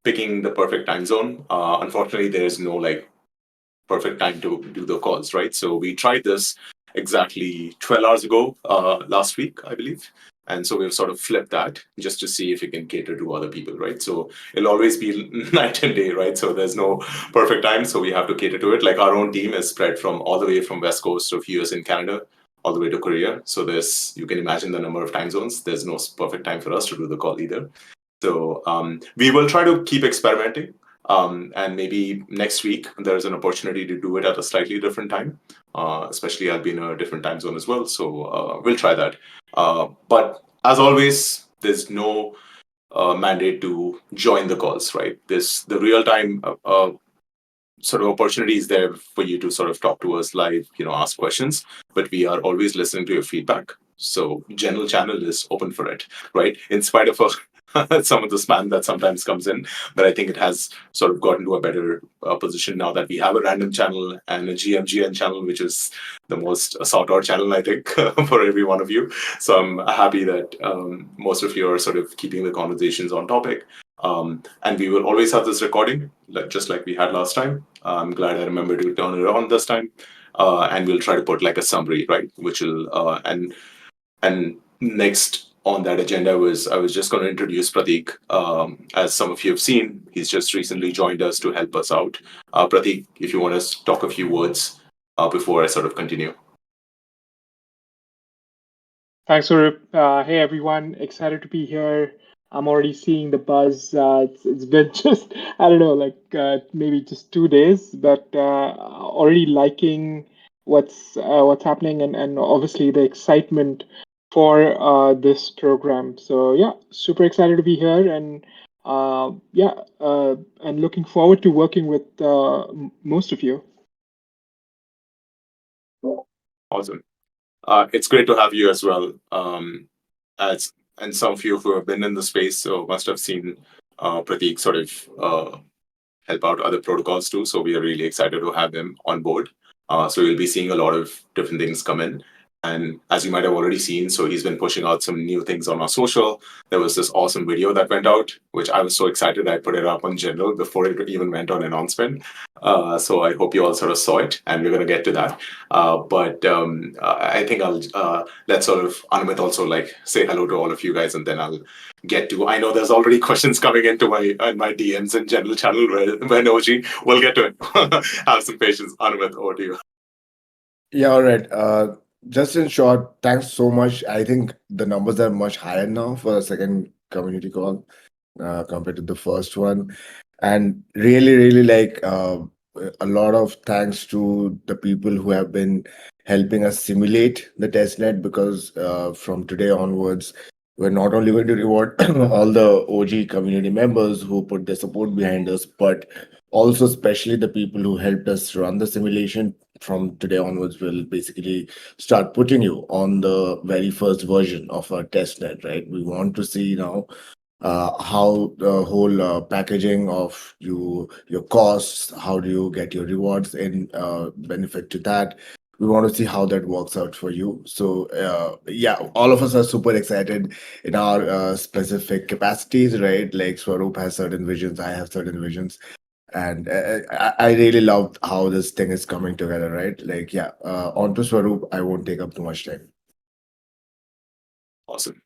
picking the perfect time zone. Unfortunately, there is no like perfect time to do the calls, right? So we tried this exactly 12 hours ago, last week, I believe. And so we've sort of flipped that just to see if we can cater to other people, right? So it'll always be night and day, right? So there's no perfect time. So we have to cater to it. Like our own team is spread from all the way from West Coast of US and Canada all the way to Korea. So you can imagine the number of time zones. There's no perfect time for us to do the call either. So we will try to keep experimenting. And maybe next week there's an opportunity to do it at a slightly different time. Especially I'll be in a different time zone as well. So we'll try that. But as always, there's no mandate to join the calls, right? The real time sort of opportunity is there for you to sort of talk to us live, ask questions, but we are always listening to your feedback. So general channel is open for it, right? In spite of some of the spam that sometimes comes in, but I think it has sort of gotten to a better position now that we have a random channel and a GMGN channel, which is the most sought out channel, I think, for every one of you. So I'm happy that most of you are sort of keeping the conversations on topic. And we will always have this recording, just like we had last time. I'm glad I remembered to turn it on this time. And we'll try to put like a summary, right? Which will and next on that agenda I was just going to introduce Pratik. As some of you have seen, he's just recently joined us to help us out. Pratik, if you want to talk a few words before I sort of continue. Thanks, Surup. Hey, everyone. Excited to be here. I'm already seeing the buzz. It's been just, I don't know, like maybe just 2 days, but already liking what's happening and obviously the excitement for this program. So yeah, super excited to be here and yeah, and looking forward to working with most of you. Awesome. It's great to have you as well. As and some of you who have been in the space so must have seen Pratik sort of help out other protocols too. So we are really excited to have him on board. So you'll be seeing a lot of different things come in. And as you might have already seen, so he's been pushing out some new things on our social. There was this awesome video that went out, which I was so excited I put it up on general before it even went on announcement. So I hope you all sort of saw it, and we're going to get to that. But I think I'll let sort of Anumit also like say hello to all of you guys, and then I'll get to. I know there's already questions coming into my DMs and general channel when OG. We'll get to it. Have some patience, Anumit. Over to you. Yeah, all right. Just in short, thanks so much. I think the numbers are much higher now for the second community call compared to the first one. And really, really like a lot of thanks to the people who have been helping us simulate the testnet because from today onwards, we're not only going to reward all the OG community members who put their support behind us, but also especially the people who helped us run the simulation. From today onwards, we'll basically start putting you on the very first version of our testnet, right? We want to see now how the whole packaging of your costs, how do you get your rewards in benefit to that. We want to see how that works out for you. So yeah, all of us are super excited in our specific capacities, right? Like Swaroop has certain visions, I have certain visions, and I really love how this thing is coming together, right? Like, yeah, on to Swaroop. I won't take up too much time. Awesome.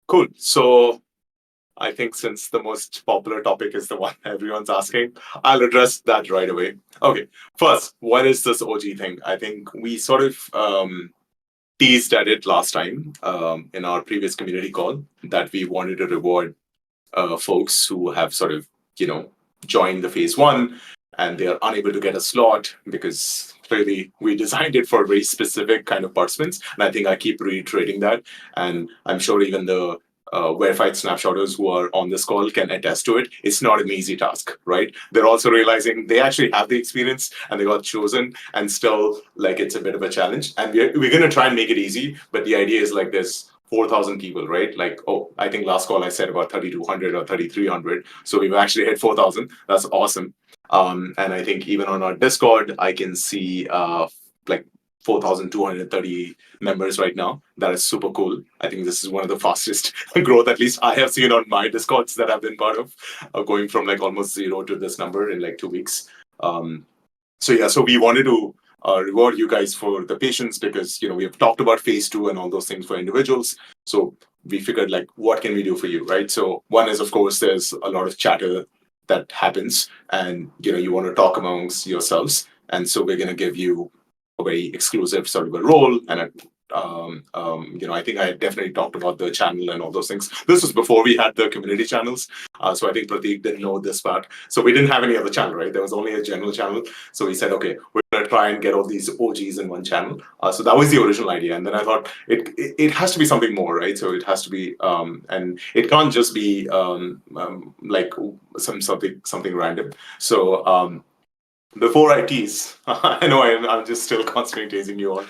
Cool. So I think since the most popular topic is the one everyone's asking, I'll address that right away. Okay. First, what is this OG thing? I think we sort of teased at it last time in our previous community call that we wanted to reward folks who have sort of, joined the phase one and they are unable to get a slot because clearly we designed it for very specific kind of participants. And I think I keep reiterating that. And I'm sure even the verified snapshotters who are on this call can attest to it. It's not an easy task, right? They're also realizing they actually have the experience and they got chosen, and still, like, it's a bit of a challenge. And we're going to try and make it easy, but the idea is like there's 4,000 people, right? Like, oh, I think last call I said about 3,200 or 3,300. So we've actually hit 4,000. That's awesome. And I think even on our Discord, I can see like 4,230 members right now. That is super cool. I think this is one of the fastest growth, at least I have seen on my Discords that I've been part of, going from like almost 0 to this number in like 2 weeks. So we wanted to reward you guys for the patience, because we have talked about phase 2 and all those things for individuals. So we figured, like, what can we do for you, right? So one is, of course, there's a lot of chatter that happens, and you want to talk amongst yourselves, and so we're going to give you a very exclusive sort of a role and a I think I definitely talked about the channel and all those things. This was before we had the community channels. So I think Pratik didn't know this part. So we didn't have any other channel, right? There was only a general channel. So we said, okay, we're going to try and get all these OGs in one channel. So that was the original idea. And then I thought it has to be something more, right? So it has to be, and it can't just be like something random. So before I tease, I know I'm just still constantly teasing you all.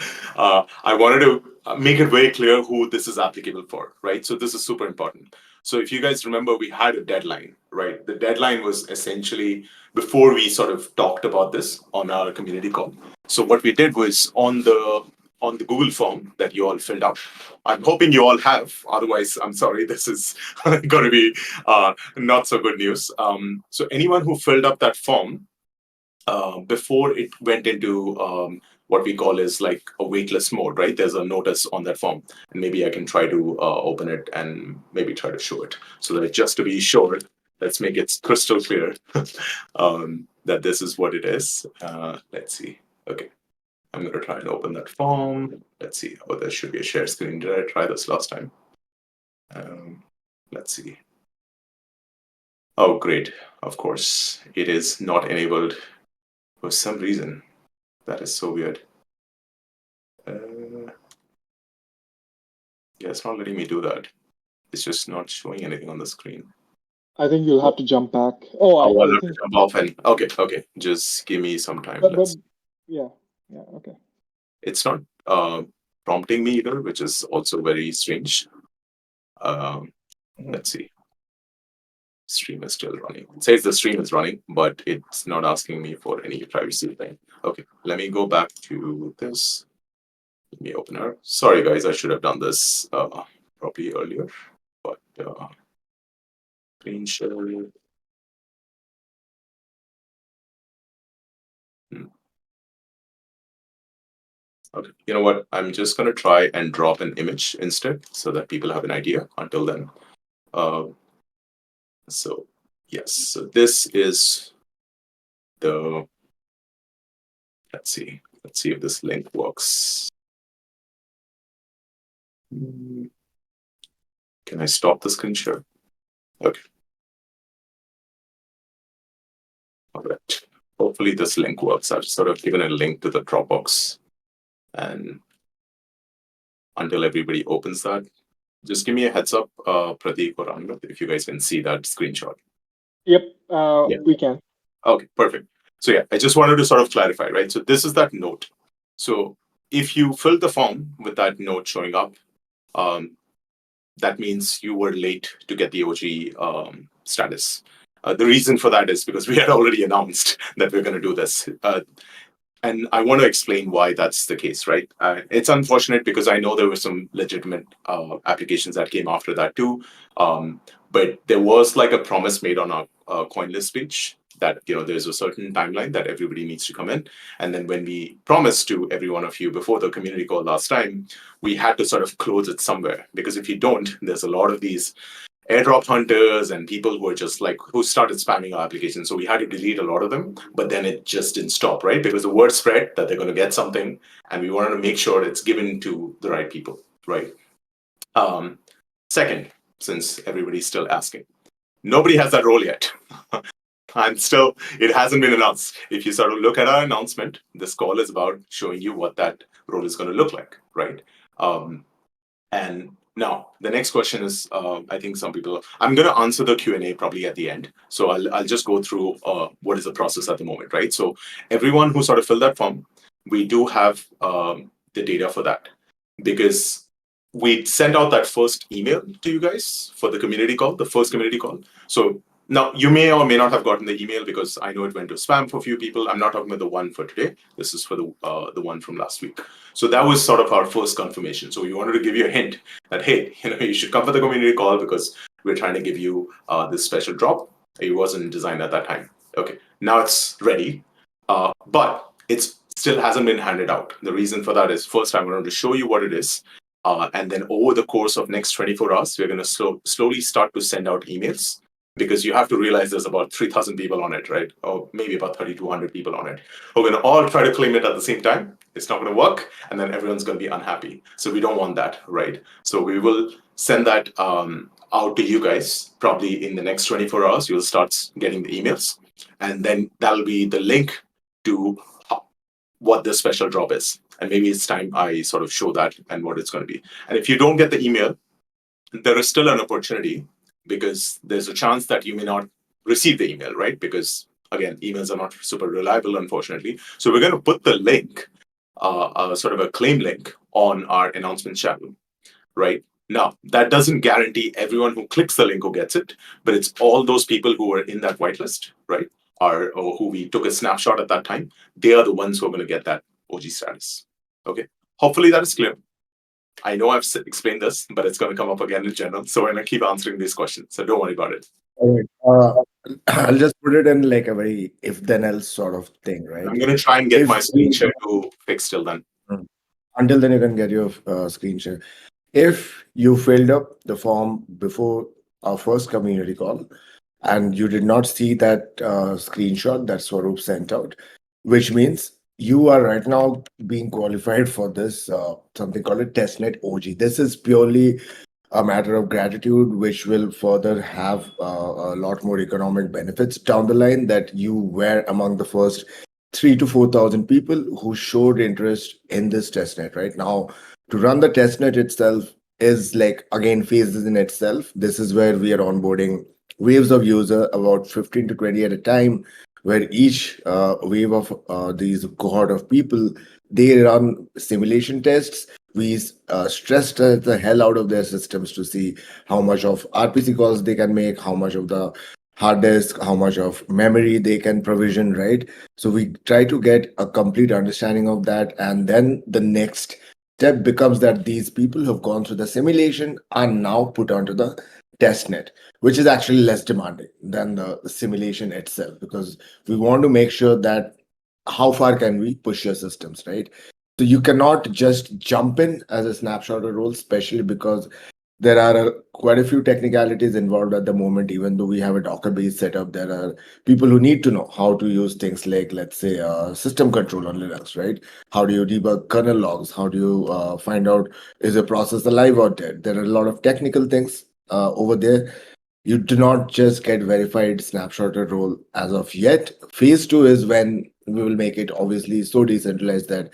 I wanted to make it very clear who this is applicable for, right? So this is super important. So if you guys remember, we had a deadline, right? The deadline was essentially before we sort of talked about this on our community call. So what we did was on the Google form that you all filled out. I'm hoping you all have. Otherwise, I'm sorry, this is going to be not so good news. So anyone who filled up that form, before it went into what we call is like a waitlist mode, right? There's a notice on that form, and maybe I can try to open it and maybe try to show it, so that just to be sure, let's make it crystal clear that this is what it is. Let's see. Okay, I'm going to try and open that form. Let's see. Oh, there should be a share screen. Did I try this last time? Let's see. Oh, great. Of course, it is not enabled for some reason. That is so weird. Yeah, it's not letting me do that. It's just not showing anything on the screen. I think you'll have to jump back. Oh, I'll I have think. to jump off and okay. Just give me some time. But yeah, okay. It's not prompting me either, which is also very strange. Let's see. Stream is still running. It says the stream is running, but it's not asking me for any privacy thing. Okay, let me go back to this. Let me open her. Sorry, guys, I should have done this probably earlier, but screen share. Okay, you know what? I'm just going to try and drop an image instead, so that people have an idea until then. So yes, so this is the, let's see if this link works. Can I stop the screen share? Okay. All right. Hopefully this link works. I've sort of given a link to the Dropbox, and until everybody opens that, just give me a heads up, Pratik or Anand, if you guys can see that screenshot. Yep, Yeah. we can. Okay, perfect. So yeah, I just wanted to sort of clarify, right? So this is that note. So if you fill the form with that note showing up, that means you were late to get the OG status. The reason for that is because we had already announced that we're going to do this. And I want to explain why that's the case, right? It's unfortunate because I know there were some legitimate applications that came after that too. But there was like a promise made on our CoinList page that there's a certain timeline that everybody needs to come in. And then when we promised to every one of you before the community call last time, we had to sort of close it somewhere, because if you don't, there's a lot of these airdrop hunters and people who are just like, who started spamming our application. So we had to delete a lot of them, but then it just didn't stop, right? Because the word spread that they're going to get something, and we wanted to make sure it's given to the right people, right? Second, since everybody's still asking, nobody has that role yet. And still, it hasn't been announced. If you sort of look at our announcement, this call is about showing you what that role is going to look like, right? And now the next question is, I think some people, I'm going to answer the Q&A probably at the end. So I'll just go through what is the process at the moment, right? So everyone who sort of filled that form, we do have the data for that, because we sent out that first email to you guys for the community call, the first community call. So Now, you may or may not have gotten the email because I know it went to spam for a few people. I'm not talking about the one for today. This is for the one from last week. So that was sort of our first confirmation. So we wanted to give you a hint that, hey, you should come for the community call because we're trying to give you this special drop. It wasn't designed at that time. Okay, now it's ready, but it still hasn't been handed out. The reason for that is first I wanted to show you what it is. And then over the course of next 24 hours, we're going to slowly start to send out emails because you have to realize there's about 3,000 people on it, right? Or maybe about 3,200 people on it. We're going to all try to claim it at the same time. It's not going to work, and then everyone's going to be unhappy. So we don't want that, right? So we will send that out to you guys probably in the next 24 hours. You'll start getting the emails, and then that'll be the link to what the special drop is. And maybe it's time I sort of show that and what it's going to be. And if you don't get the email, there is still an opportunity because there's a chance that you may not receive the email, right? Because again, emails are not super reliable, unfortunately. So we're going to put the link, sort of a claim link, on our announcement channel, right? Now, that doesn't guarantee everyone who clicks the link who gets it, but it's all those people who are in that whitelist, right? Or who we took a snapshot at that time. They are the ones who are going to get that OG status. Okay. Hopefully that is clear. I know I've explained this, but it's going to come up again in general. So we're going to keep answering these questions. So don't worry about it. All right. I'll just put it in like a very if then else sort of thing, right? I'm going to try and get If my screen share to fix till then. until then, you can get your screen share. If you filled up the form before our first community call and you did not see that screenshot that Swaroop sent out, which means you are right now being qualified for this something called a Testnet OG. This is purely a matter of gratitude, which will further have a lot more economic benefits down the line. That you were among the first 3 to 4 thousand people who showed interest in this testnet. Right now, to run the testnet itself is like again phases in itself. This is where we are onboarding waves of user, about 15 to 20 at a time, where each wave of these cohort of people, they run simulation tests. We stress test the hell out of their systems to see how much of RPC calls they can make, how much of the hard disk, how much of memory they can provision, right? So we try to get a complete understanding of that. And then the next step becomes that these people who have gone through the simulation are now put onto the testnet, which is actually less demanding than the simulation itself, because we want to make sure that how far can we push your systems, right? So you cannot just jump in as a snapshotter role, especially because there are quite a few technicalities involved at the moment. Even though we have a Docker-based setup, there are people who need to know how to use things like, let's say, system control on Linux, right? How do you debug kernel logs? How do you find out is a process alive or dead? There are a lot of technical things over there. You do not just get verified snapshotter role as of yet. Phase 2 is when we will make it obviously so decentralized that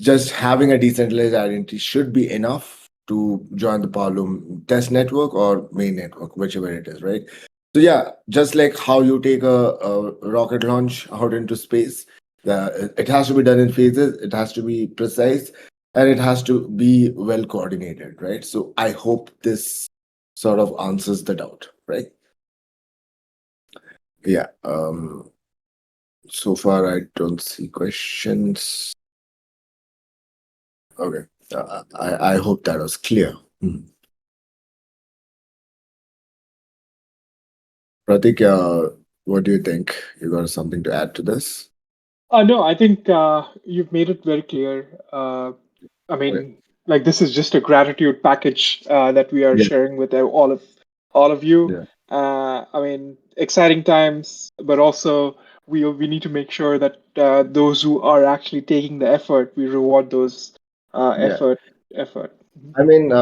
just having a decentralized identity should be enough to join the Powerloom test network or main network, whichever it is, right? So yeah, just like how you take a rocket launch out into space, it has to be done in phases, it has to be precise, and it has to be well coordinated, right? So I hope this sort of answers the doubt, right? Yeah. So far, I don't see questions. Okay. I hope that was clear. Pratik, what do you think? You got something to add to this? No, I think you've made it very clear. I Okay. mean, like this is just a gratitude package that we are Yeah. sharing with all of you. Yeah. I mean, exciting times, but also we need to make sure that those who are actually taking the effort, we reward those Yeah. effort. Mhm. I mean,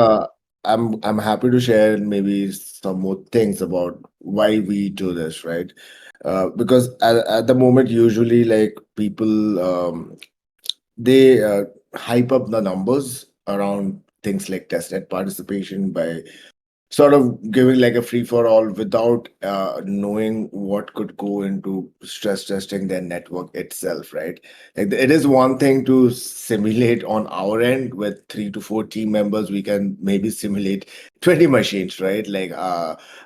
I'm happy to share maybe some more things about why we do this, right? Because at the moment, usually like people they hype up the numbers around things like testnet participation by sort of giving like a free for all without knowing what could go into stress testing their network itself, right? Like it is one thing to simulate on our end with 3 to 4 team members, we can maybe simulate 20 machines, right?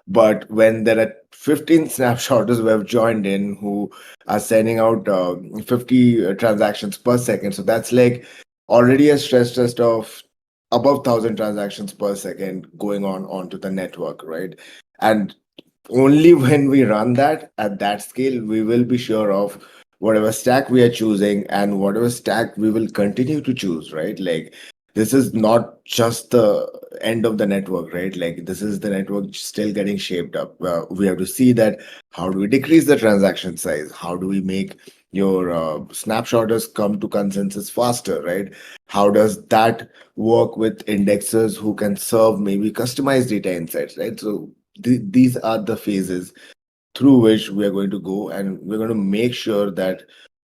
But when there are 15 snapshotters who have joined in who are sending out 50 transactions per second, so that's like already a stress test of above 1,000 transactions per second going on onto the network, right? And only when we run that at that scale, we will be sure of whatever stack we are choosing and whatever stack we will continue to choose, right? Like this is not just the end of the network, right? Like this is the network still getting shaped up. We have to see that how do we decrease the transaction size? How do we make your snapshotters come to consensus faster, right? How does that work with indexers who can serve maybe customized data insights, right? So these are the phases through which we are going to go, and we're going to make sure that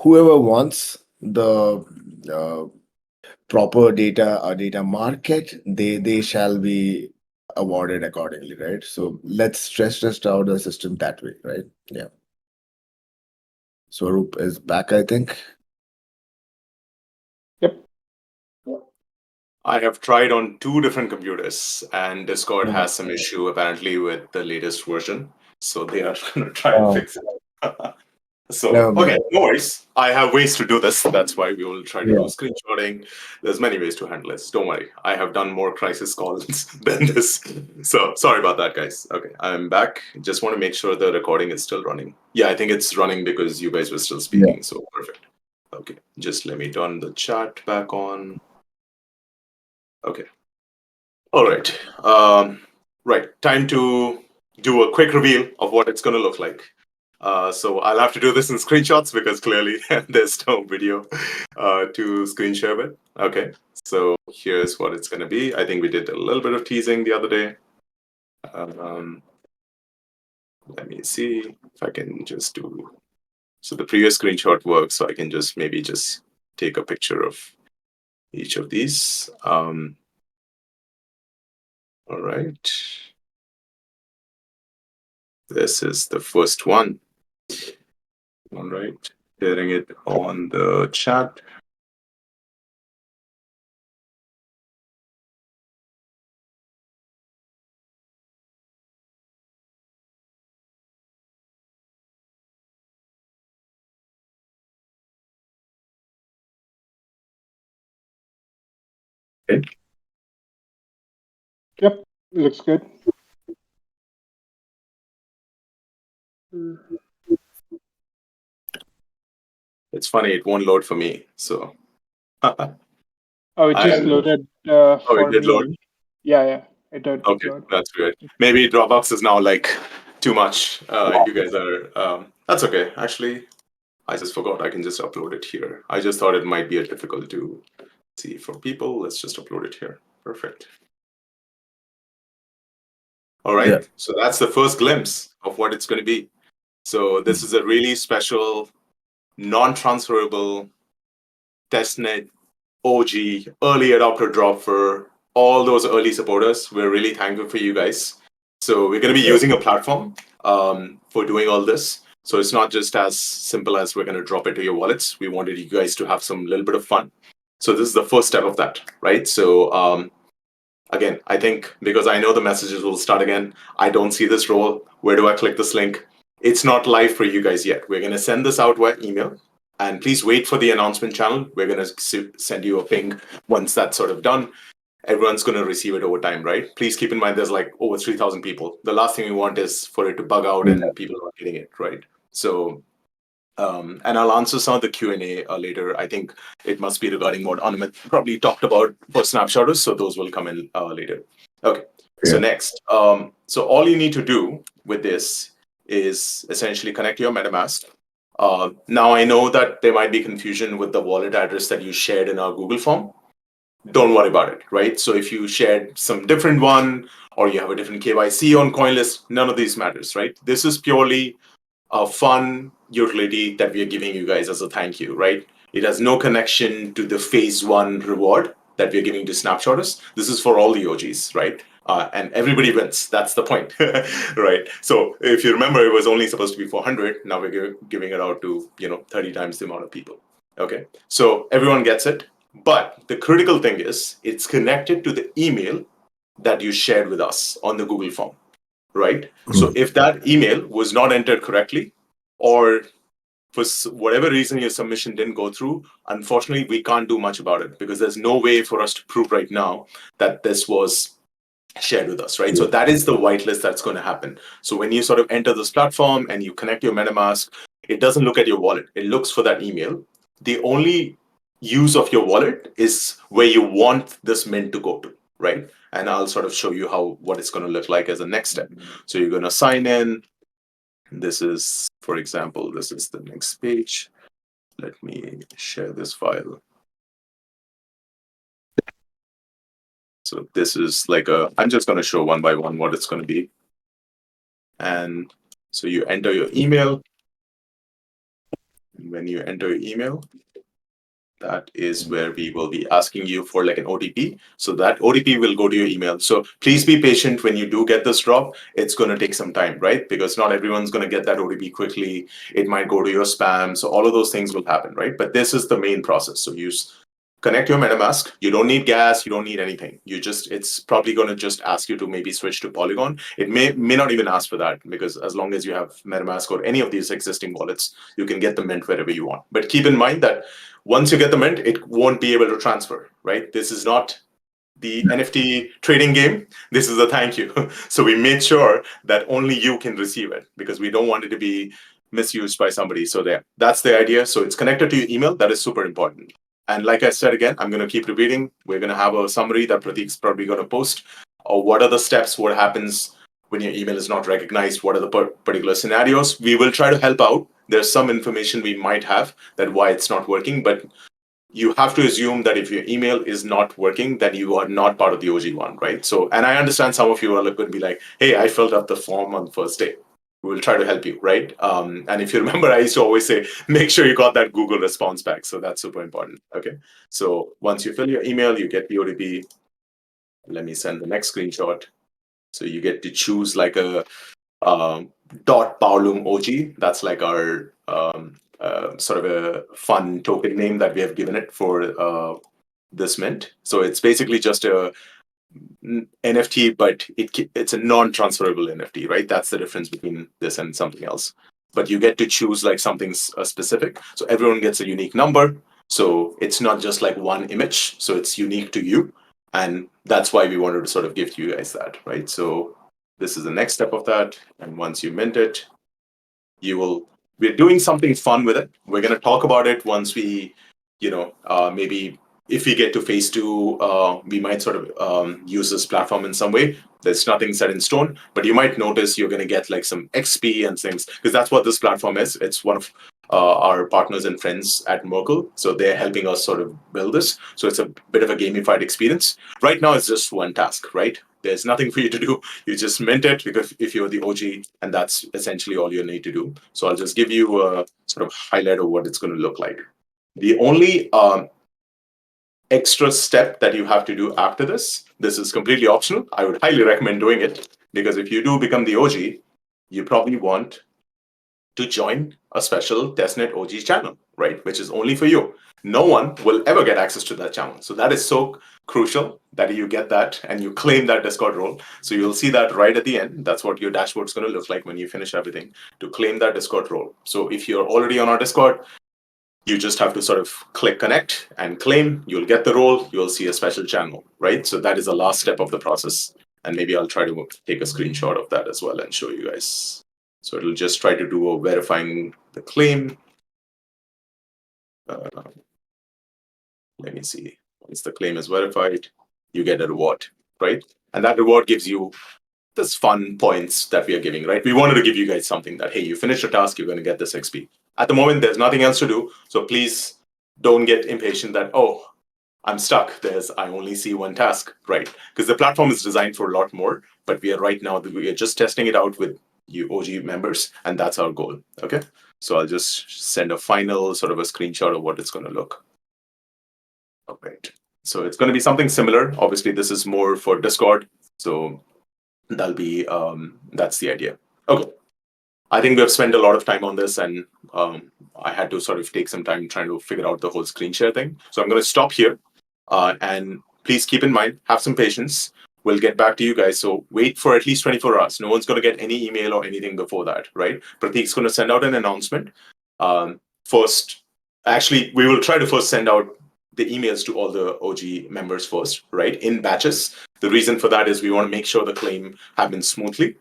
whoever wants the uh, proper data or data market, they shall be awarded accordingly, right? So let's stress test out the system that way, right? Yeah. Swaroop is back, I think. Yep. I have tried on 2 different computers, and Discord Mhm. has some issue apparently with the latest version. So they are going to try and Oh, fix it. So, never okay, mind. no worries. I have ways to do this. That's why we will try to do Yeah. screenshotting. There's many ways to handle this. Don't worry. I have done more crisis calls than this. So, sorry about that, guys. Okay, I'm back. Just want to make sure the recording is still running. Yeah, I think it's running because you guys were still Yeah. speaking. So, perfect. Okay, just let me turn the chat back on. Okay. All right. Right. Time to do a quick reveal of what it's going to look like. So I'll have to do this in screenshots because clearly there's no video to screen share with. Okay. So here's what it's going to be. I think we did a little bit of teasing the other day. Um, Let me see if I can just do. So the previous screenshot works. So I can just maybe just take a picture of each of these. All right. This is the first one. All right, sharing it on the chat. Okay. Yep. Looks good. It's funny, it won't load for me. So Oh, it I just loaded it for did load. me. Yeah, yeah. It did Okay, load. that's weird. Maybe Dropbox is now like too much. You guys are that's okay. Actually, I just forgot I can just upload it here. I just thought it might be difficult to see for people. Let's just upload it here. Perfect. All Yeah. right. So that's the first glimpse of what it's going to be. So this is a really special, non-transferable testnet OG, early adopter drop for all those early supporters. We're really thankful for you guys. So we're going to be Yeah. using a platform for doing all this. So it's not just as simple as we're going to drop it to your wallets. We wanted you guys to have some little bit of fun. So this is the first step of that, right? So again, I think because I know the messages will start again, I don't see this role. Where do I click this link? It's not live for you guys yet. We're going to send this out via email. And please wait for the announcement channel. We're going to send you a ping once that's sort of done. Everyone's going to receive it over time, right? Please keep in mind there's like over 3,000 people. The last thing we want is for it to bug out Yeah. and people not getting it, right? So, and I'll answer some of the Q&A later. I think it must be regarding what Anumit probably talked about for Snapshotters, so those will come in later. Okay, so Yeah. next. So all you need to do with this is essentially connect your MetaMask. Now I know that there might be confusion with the wallet address that you shared in our Google form. Don't worry about it, right? So if you shared some different one or you have a different KYC on CoinList, none of these matters, right? This is purely a fun utility that we are giving you guys as a thank you, right? It has no connection to the phase 1 reward that we're giving to Snapshotters. This is for all the OGs, right? and everybody wins. That's the point, right? So if you remember, it was only supposed to be 400. Now we're giving it out to 30 times the amount of people. Okay, so everyone gets it. But the critical thing is it's connected to the email that you shared with us on the Google form, right? So if that email was not entered correctly, or for whatever reason your submission didn't go through, unfortunately, we can't do much about it because there's no way for us to prove right now that this was shared with us, right? So that is the whitelist that's going to happen. So when you sort of enter this platform and you connect your MetaMask, it doesn't look at your wallet. It looks for that email. The only use of your wallet is where you want this mint to go to, right? And I'll sort of show you what it's going to look like as a next step. So you're going to sign in. This is, for example, this is the next page. Let me share this file. So this is like I'm just going to show one by one what it's going to be. And so you enter your email. When you enter your email, that is where we will be asking you for like an OTP. So that OTP will go to your email. So please be patient when you do get this drop. It's going to take some time, right? Because not everyone's going to get that OTP quickly. It might go to your spam. So all of those things will happen, right? But this is the main process. So you connect your MetaMask. You don't need gas. You don't need anything. It's probably going to just ask you to maybe switch to Polygon. It may not even ask for that, because as long as you have MetaMask or any of these existing wallets, you can get the mint wherever you want. But keep in mind that once you get the mint, it won't be able to transfer, right? This is not the NFT trading game. This is a thank you. So we made sure that only you can receive it, because we don't want it to be misused by somebody. So that's the idea. So it's connected to your email. That is super important. And like I said, again, I'm going to keep repeating. We're going to have a summary that Pratik's probably going to post. Or what are the steps? What happens when your email is not recognized? What are the particular scenarios? We will try to help out. There's some information we might have that why it's not working, but you have to assume that if your email is not working, then you are not part of the OG one, right? So, and I understand some of you are going to be like, hey, I filled up the form on the first day. We will try to help you, right? And if you remember, I used to always say, make sure you got that Google response back. So that's super important. Okay. So once you fill your email, you get the OTP. Let me send the next screenshot. So you get to choose like a .Powerloom OG. That's like our sort of a fun token name that we have given it for this mint. So it's basically just a NFT, but it's a non-transferable NFT, right? That's the difference between this and something else. But you get to choose like something specific. So everyone gets a unique number. So it's not just like one image. So it's unique to you. And that's why we wanted to sort of give you guys that, right? So this is the next step of that. And once you mint it, we're doing something fun with it. We're going to talk about it once we, maybe if we get to phase 2, we might sort of use this platform in some way. There's nothing set in stone, but you might notice you're going to get like some XP and things, because that's what this platform is. It's one of our partners and friends at Merkle. So they're helping us sort of build this. So it's a bit of a gamified experience. Right now, it's just one task, right? There's nothing for you to do. You just mint it, because if you're the OG, and that's essentially all you need to do. So I'll just give you a sort of highlight of what it's going to look like. The only extra step that you have to do after this is completely optional. I would highly recommend doing it, because if you do become the OG, you probably want to join a special Testnet OG channel, right? Which is only for you. No one will ever get access to that channel. So that is so crucial that you get that and you claim that Discord role. So you'll see that right at the end. That's what your dashboard is going to look like when you finish everything, to claim that Discord role. So if you're already on our Discord, you just have to sort of click connect and claim. You'll get the role. You'll see a special channel, right? So that is the last step of the process. And maybe I'll try to take a screenshot of that as well and show you guys. So it'll just try to do a verifying the claim. Let me see. Once the claim is verified, you get a reward, right? And that reward gives you this fun points that we are giving, right? We wanted to give you guys something that, hey, you finished a task, you're going to get this XP. At the moment, there's nothing else to do. So please don't get impatient that, oh, I'm stuck. I only see one task, right? Because the platform is designed for a lot more, but we are just testing it out with you OG members, and that's our goal. Okay. So I'll just send a final sort of a screenshot of what it's going to look. All right. So it's going to be something similar. Obviously, this is more for Discord. So that'll be that's the idea. Okay. I think we have spent a lot of time on this, and I had to sort of take some time trying to figure out the whole screen share thing. So I'm going to stop here. And please keep in mind, have some patience. We'll get back to you guys. So wait for at least 24 hours. No one's going to get any email or anything before that, right? Pratik's going to send out an announcement. First, actually, we will try to first send out the emails to all the OG members first, right? In batches. The reason for that is we want to make sure the claim happens smoothly.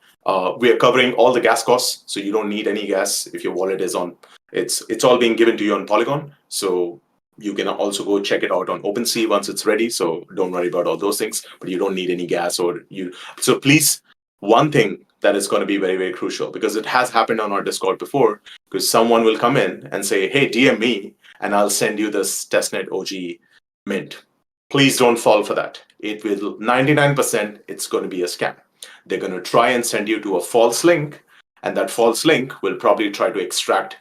We are covering all the gas costs, so you don't need any gas if your wallet is on. It's all being given to you on Polygon, so you can also go check it out on OpenSea once it's ready. So don't worry about all those things. But you don't need any gas or you. So please, one thing that is going to be very, very crucial, because it has happened on our Discord before, because someone will come in and say, "Hey, DM me, and I'll send you this testnet OG mint." Please don't fall for that. It will 99%. It's going to be a scam. They're going to try and send you to a false link, and that false link will probably try to extract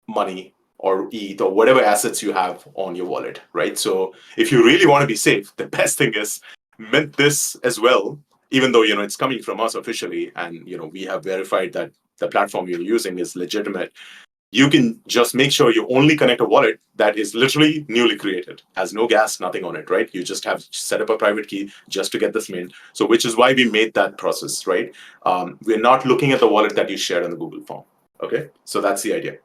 money or ETH or whatever assets you have on your wallet, right? So if you really want to be safe, the best thing is mint this as well, even though it's coming from us officially, and we have verified that the platform you're using is legitimate. You can just make sure you only connect a wallet that is literally newly created, has no gas, nothing on it, right? You just have set up a private key just to get this mint. So which is why we made that process, right? We're not looking at the wallet that you shared on the Google form. Okay, so that's the idea.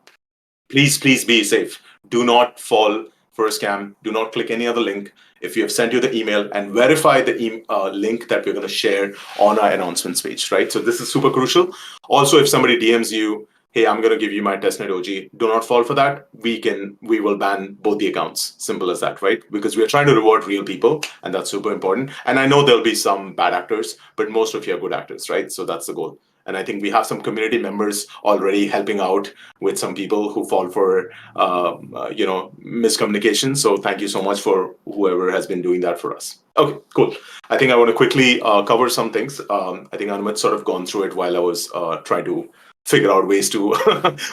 Please be safe. Do not fall for a scam. Do not click any other link. If you have sent you the email, and verify the link that we're going to share on our announcements page, right? So this is super crucial. Also, if somebody DMs you, "Hey, I'm going to give you my testnet OG," do not fall for that. We will ban both the accounts. Simple as that, right? Because we're trying to reward real people, and that's super important. And I know there'll be some bad actors, but most of you are good actors, right? So that's the goal. And I think we have some community members already helping out with some people who fall for miscommunication. So thank you so much for whoever has been doing that for us. Okay, cool. I think I want to quickly cover some things. I think Anumat sort of gone through it while I was trying to figure out ways to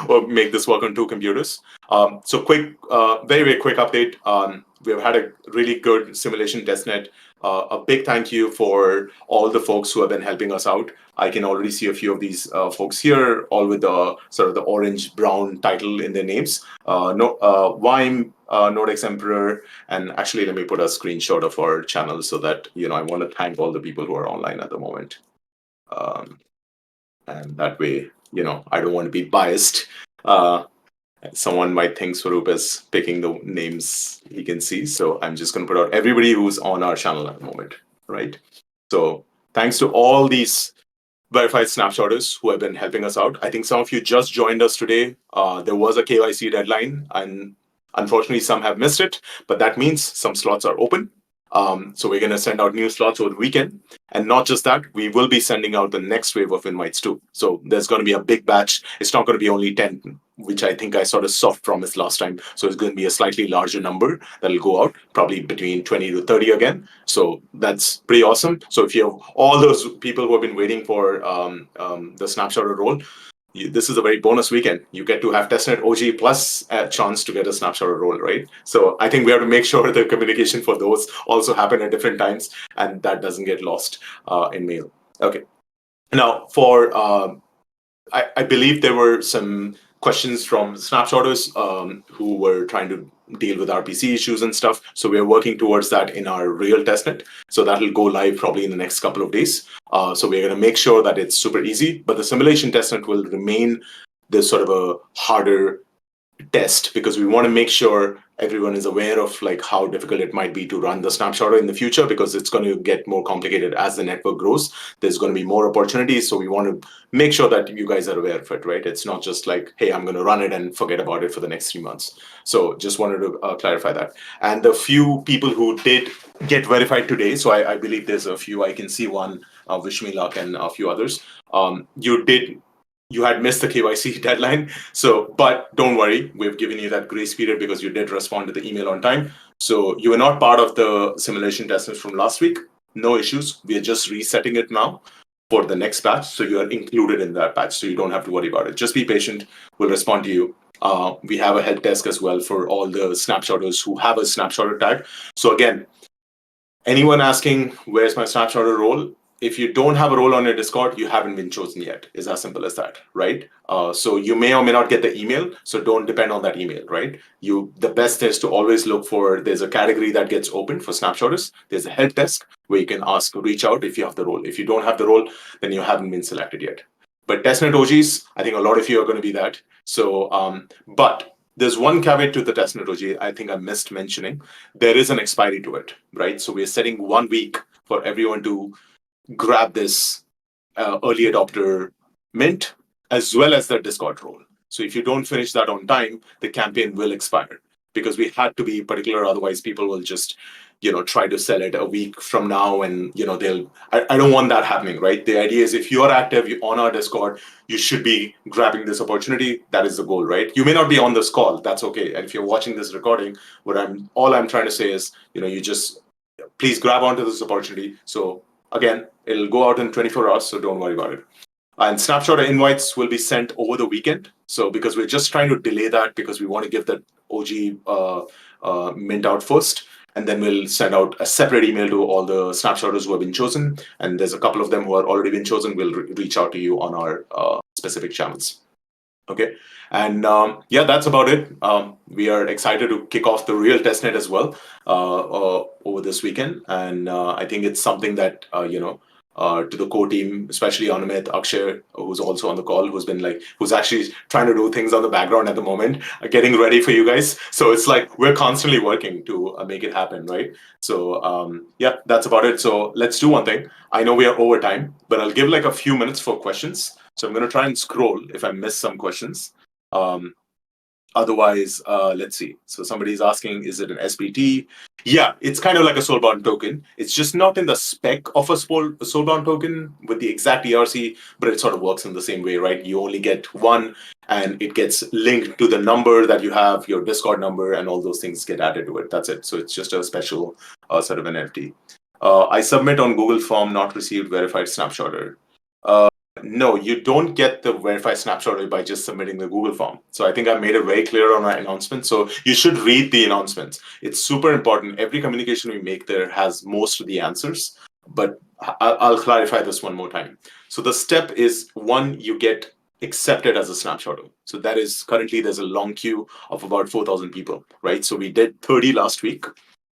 or make this work on two computers. So very, very quick update. We've had a really good simulation testnet. A big thank you for all the folks who have been helping us out. I can already see a few of these folks here, all with the sort of the orange-brown title in their names. Vime, Nodex Emperor, and actually let me put a screenshot of our channel so that I want to thank all the people who are online at the moment. And that way, I don't want to be biased. Someone might think Swaroop is picking the names he can see. So I'm just going to put out everybody who's on our channel at the moment, right? So thanks to all these verified Snapshotters who have been helping us out. I think some of you just joined us today. There was a KYC deadline, and unfortunately some have missed it, but that means some slots are open. So we're going to send out new slots over the weekend. And not just that, we will be sending out the next wave of invites too. So there's going to be a big batch. It's not going to be only 10, which I think I sort of soft promised last time. So it's going to be a slightly larger number that'll go out, probably between 20 to 30 again. So that's pretty awesome. So if you have all those people who have been waiting for the Snapshotter role, this is a very bonus weekend. You get to have testnet OG plus a chance to get a Snapshotter role, right? So I think we have to make sure the communication for those also happen at different times, and that doesn't get lost in mail. Okay. Now, for I believe there were some questions from Snapshotters who were trying to deal with RPC issues and stuff. So we're working towards that in our real testnet. So that'll go live probably in the next couple of days. So we're going to make sure that it's super easy, but the simulation testnet will remain this sort of a harder test, because we want to make sure everyone is aware of like how difficult it might be to run the Snapshotter in the future, because it's going to get more complicated as the network grows. There's going to be more opportunities, so we want to make sure that you guys are aware of it, right? It's not just like, hey, I'm going to run it and forget about it for the next 3 months. So just wanted to clarify that. And the few people who did get verified today, so I believe there's a few. I can see one, Wish Me Luck, and a few others. You had missed the KYC deadline. So, but don't worry, we've given you that grace period because you did respond to the email on time. So you were not part of the simulation testnet from last week. No issues. We are just resetting it now for the next batch. So you are included in that batch. So you don't have to worry about it. Just be patient. We'll respond to you. We have a help desk as well for all the Snapshotters who have a Snapshotter tag. So again, Anyone asking, where's my Snapshotter role? If you don't have a role on your Discord, you haven't been chosen yet. It's as simple as that, right? So you may or may not get the email, so don't depend on that email, right? The best is to always look for, there's a category that gets opened for Snapshotters. There's a help desk where you can reach out if you have the role. If you don't have the role, then you haven't been selected yet. But Testnet OGs, I think a lot of you are going to be that. So, but there's one caveat to the Testnet OG I think I missed mentioning. There is an expiry to it, right? So we're setting 1 week for everyone to grab this early adopter mint as well as the Discord role. So if you don't finish that on time, the campaign will expire because we had to be particular. Otherwise, people will just, try to sell it a week from now, and I don't want that happening, right? The idea is if you are active on our Discord, you should be grabbing this opportunity. That is the goal, right? You may not be on this call. That's okay. And if you're watching this recording, all I'm trying to say is, you just please grab onto this opportunity. So again, it'll go out in 24 hours, so don't worry about it. And Snapshotter invites will be sent over the weekend. So because we're just trying to delay that because we want to give that OG mint out first. And then we'll send out a separate email to all the Snapshotters who have been chosen. And there's a couple of them who are already been chosen. We'll reach out to you on our specific channels. Okay. And that's about it. We are excited to kick off the real testnet as well over this weekend. And I think it's something that, to the core team, especially Anumit, Akshay, who's also on the call, who's actually trying to do things on the background at the moment, getting ready for you guys. So it's like we're constantly working to make it happen, right? So that's about it. So let's do one thing. I know we are over time, but I'll give like a few minutes for questions. So I'm going to try and scroll if I miss some questions. Otherwise, let's see. So somebody's asking, is it an SPT? Yeah, it's kind of like a soulbound token. It's just not in the spec of a soulbound token with the exact ERC, but it sort of works in the same way, right? You only get one, and it gets linked to the number that you have, your Discord number, and all those things get added to it. That's it. So it's just a special sort of NFT. I submit on Google Form, not received verified Snapshotter. No, you don't get the verified snapshot by just submitting the Google form. So I think I made it very clear on my announcement. So you should read the announcements. It's super important. Every communication we make there has most of the answers, but I'll clarify this one more time. So the step is one, you get accepted as a snapshotter. So that is currently there's a long queue of about 4,000 people, right? So we did 30 last week,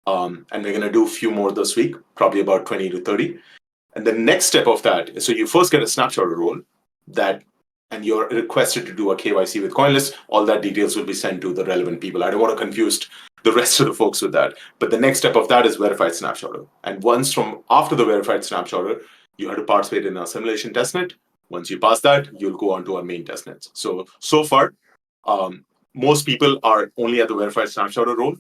and we're going to do a few more this week, probably about 20 to 30. And the next step of that, so you first get a snapshot role and you're requested to do a KYC with CoinList. All that details will be sent to the relevant people. I don't want to confuse the rest of the folks with that. But the next step of that is verified snapshotter. And after the verified snapshotter, you have to participate in our simulation testnet. Once you pass that, you'll go on to our main testnets. So far, most people are only at the verified snapshotter role.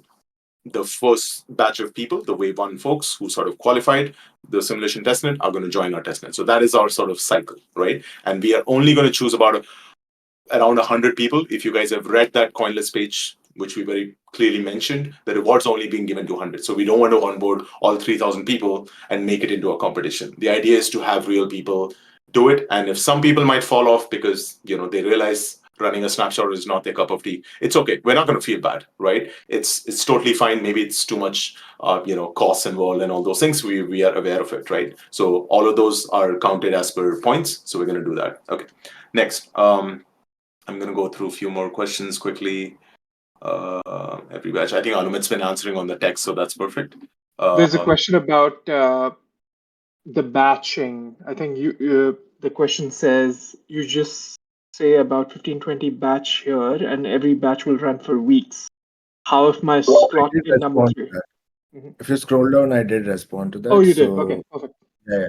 The first batch of people, the wave one folks who sort of qualified the simulation testnet, are going to join our testnet. So that is our sort of cycle, right? And we are only going to choose around 100 people. If you guys have read that CoinList page, which we very clearly mentioned, the rewards only being given to 100. So we don't want to onboard all 3,000 people and make it into a competition. The idea is to have real people do it. And if some people might fall off because they realize running a snapshot is not their cup of tea, it's okay. We're not going to feel bad, right? It's totally fine. Maybe it's too much, costs involved and all those things. We are aware of it, right? So all of those are counted as per points. So we're going to do that. Okay. Next, I'm going to go through a few more questions quickly. Every batch. I think Anumit's been answering on the text, so that's perfect. There's a question about the batching. I think the question says you just say about 15-20 batch here, and every batch will run for weeks. How if my slot in number 3? If you scroll down, I did respond to that. Oh, you did. Okay, perfect. Yeah.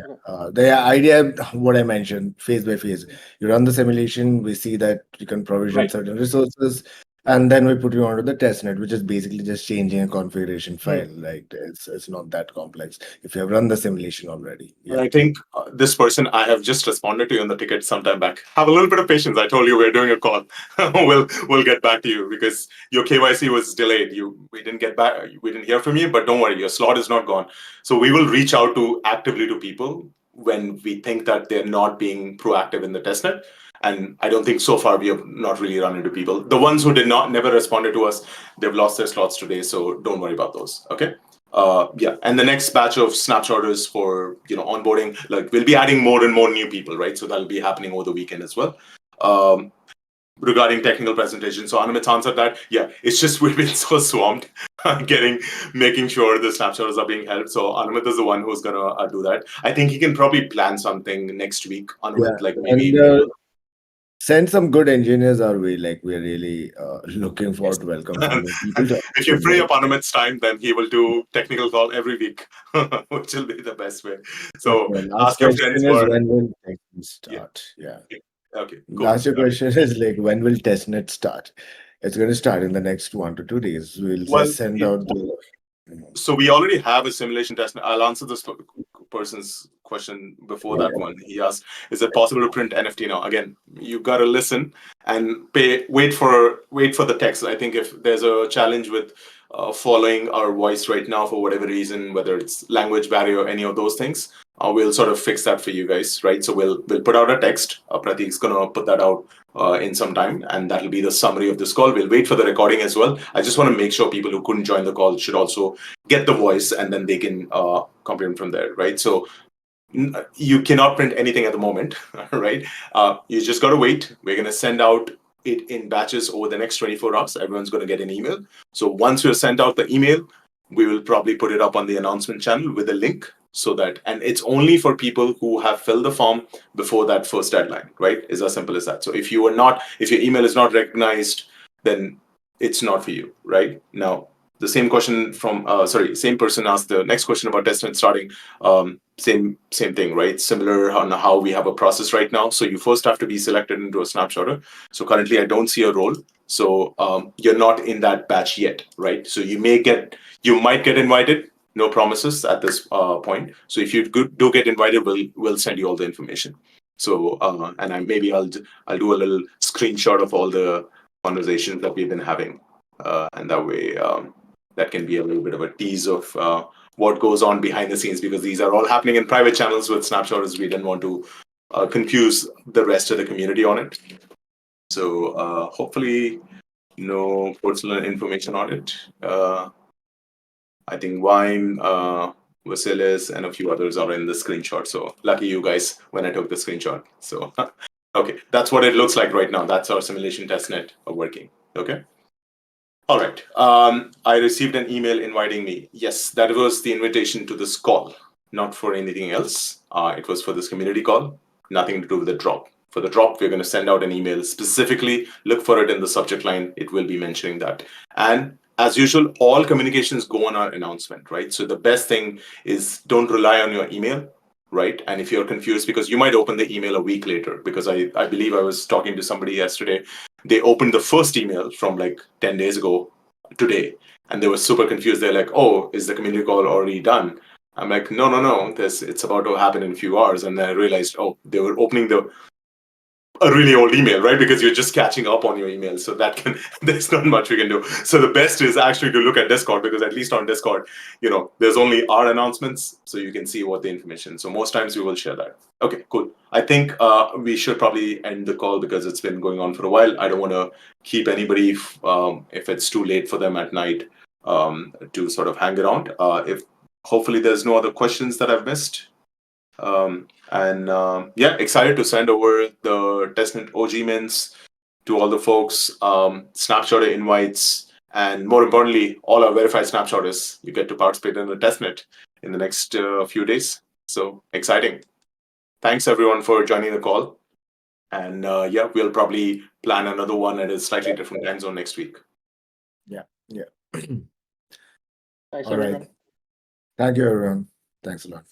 The idea, what I mentioned, phase by phase, you run the simulation. We see that you can provision certain resources, and then we put you onto the testnet, which is basically just changing a configuration file. Like it's not that complex if you have run the simulation already. Yeah. I think this person, I have just responded to you on the ticket sometime back. Have a little bit of patience. I told you we're doing a call. we'll get back to you because your KYC was delayed. We didn't get back. We didn't hear from you, but don't worry, your slot is not gone. So we will reach out actively to people when we think that they're not being proactive in the testnet. And I don't think so far we have not really run into people. The ones who never responded to us, they've lost their slots today. So don't worry about those. Okay. Yeah, and the next batch of Snapshotters for onboarding, like we'll be adding more and more new people, right? So that'll be happening over the weekend as well. Regarding technical presentation, so Anumit's answered that. Yeah, it's just we've been so swamped making sure the Snapshotters are being held. So Anumit is the one who's gonna do that. I think he can probably plan something next week. Anumit, like maybe And send some good engineers our way. Like we're really looking forward to welcome some new people. If you free up Anumit's time, then he will do technical call every week, which will be the best way. So Last ask your question friends is for when will testnet yeah. start? Yeah. Okay, cool. Last question is like when will testnet start? It's going to start in the next 1 to 2 days. We'll Well, just send out the. so we already have a simulation test. I'll answer this person's question before that one. He asked, "Is it possible to print NFT now?" Again, you gotta listen and wait for the text. I think if there's a challenge with following our voice right now for whatever reason, whether it's language barrier or any of those things, we'll sort of fix that for you guys, right? So we'll put out a text. Pratik's gonna put that out in some time, and that'll be the summary of this call. We'll wait for the recording as well. I just want to make sure people who couldn't join the call should also get the voice, and then they can comprehend from there, right? So you cannot print anything at the moment, right? You just got to wait. We're going to send out it in batches over the next 24 hours. Everyone's going to get an email. So once we've sent out the email, we will probably put it up on the announcement channel with a link so that, and it's only for people who have filled the form before that first deadline, right? It's as simple as that. So if your email is not recognized, then it's not for you, right? Now, the same question same person asked the next question about testnet starting. Same thing, right? Similar on how we have a process right now. So you first have to be selected into a snapshotter. So currently I don't see a role. So you're not in that batch yet, right? So you might get invited. No promises at this point. So if you do get invited, we'll send you all the information. So and I'll do a little screenshot of all the conversations that we've been having, and that way that can be a little bit of a tease of what goes on behind the scenes, because these are all happening in private channels with Snapshotters. We didn't want to confuse the rest of the community on it. So hopefully no personal information on it. I think Wine, Vasilis, and a few others are in the screenshot. So lucky you guys when I took the screenshot. So okay, that's what it looks like right now. That's our simulation testnet working. Okay. All right. I received an email inviting me. Yes, that was the invitation to this call, not for anything else. It was for this community call, nothing to do with the drop. For the drop, we're going to send out an email specifically. Look for it in the subject line. It will be mentioning that. And as usual, all communications go on our announcement, right? So the best thing is don't rely on your email, right? And if you're confused, because you might open the email a week later, because I believe I was talking to somebody yesterday. They opened the first email from like 10 days ago today, and they were super confused. They're like, "Oh, is the community call already done?" I'm like, no. It's about to happen in a few hours. And then I realized, oh, they were opening a really old email, right? Because you're just catching up on your emails. So there's not much we can do. So the best is actually to look at Discord, because at least on Discord, there's only our announcements, so you can see what the information. So most times we will share that. Okay, cool. I think we should probably end the call because it's been going on for a while. I don't want to keep anybody if it's too late for them at night to sort of hang around. If hopefully there's no other questions that I've missed. Excited to send over the testnet OG mints to all the folks, snapshotter invites, and more importantly, all our verified snapshotters. You get to participate in the testnet in the next few days. So exciting. Thanks everyone for joining the call. And we'll probably plan another one at a slightly different time zone next week. Yeah. Thanks, All everyone. right. Thank you, everyone. Thanks a lot.